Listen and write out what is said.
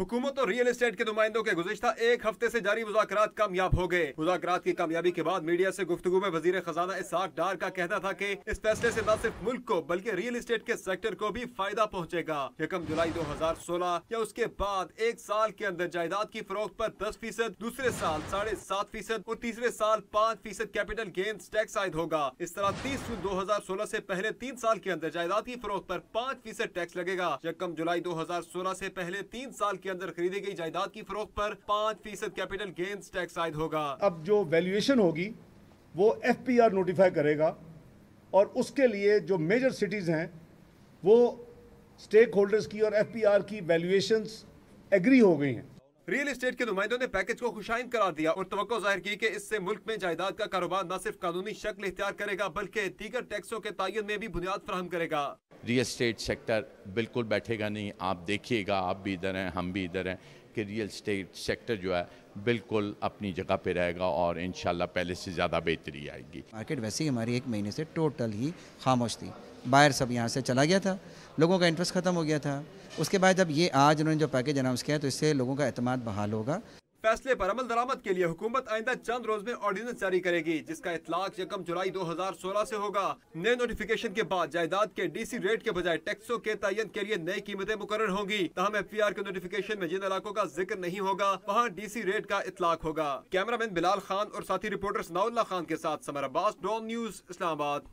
हुकूमत और real estate के नुमाइंदों के गुज़िश्ता एक हफ्ते से जारी मुज़ाकरात कामयाब हो गए। मुज़ाकरात की कामयाबी के बाद मीडिया से गुफ्तगू में वज़ीर खजाना इसहाक डार का कहना था कि इस फैसले से न सिर्फ मुल्क को बल्कि रियल एस्टेट के सेक्टर को भी फायदा पहुँचेगा। 1 जुलाई 2016 या उसके बाद एक साल के अंदर जायदाद की फरोख्त पर 10%, दूसरे साल 7.5% और तीसरे साल 5% कैपिटल गेन्स टैक्स आयद होगा। इस तरह 30 जून 2016 से पहले 3 साल के अंदर जायदाद की फरोख्त पर 5% टैक्स लगेगा। 1 जुलाई 2016 से पहले 3 साल के अंदर खरीदी गई जायदाद की फरोख्त पर 5% कैपिटल गेन्स टैक्स आयद होगा। अब जो वैल्यूएशन होगी वो FPR नोटिफाई करेगा और उसके लिए जो मेजर सिटीज हैं वो स्टेक होल्डर्स की और FPR की वैल्यूएशंस एग्री हो गई हैं। रियल एस्टेट के नुमाइंदों ने पैकेज को खुशाइन करार दिया और तवक्को जाहिर की कि इससे मुल्क में जायदाद का कारोबार न सिर्फ कानूनी शक्ल इख्तियार करेगा बल्कि दीगर टैक्सों के तायन में भी बुनियाद फराहम करेगा। रियल एस्टेट सेक्टर बिल्कुल बैठेगा नहीं। आप देखिएगा, आप भी इधर हैं, हम भी इधर हैं, कि रियल एस्टेट सेक्टर जो है बिल्कुल अपनी जगह पे रहेगा और इंशाल्लाह पहले से ज़्यादा बेहतरी आएगी। मार्केट वैसे ही हमारी 1 महीने से टोटल ही खामोश थी। बाहर सब यहाँ से चला गया था, लोगों का इंटरेस्ट ख़त्म हो गया था। उसके बाद जब ये आज उन्होंने जो पैकेज अनाउंस किया तो इससे लोगों का एतमाद बहाल होगा। फैसले पर अमल दरामद के लिए हुकूमत आइंदा चंद रोज में ऑर्डिनेंस जारी करेगी, जिसका इतलाक 1 जुलाई 2016 से होगा। नए नोटिफिकेशन के बाद जायदाद के DC रेट के बजाय टैक्सों के तयन के लिए नई कीमतें मुकर्रर होंगी। तहम FPR के नोटिफिकेशन में जिन इलाकों का जिक्र नहीं होगा वहाँ DC रेट का इतलाक होगा। कैमरामैन बिलाल खान और साथी रिपोर्टर सनाउल्लाह खान के साथ समर अब्बास, डॉन न्यूज़, इस्लामाबाद।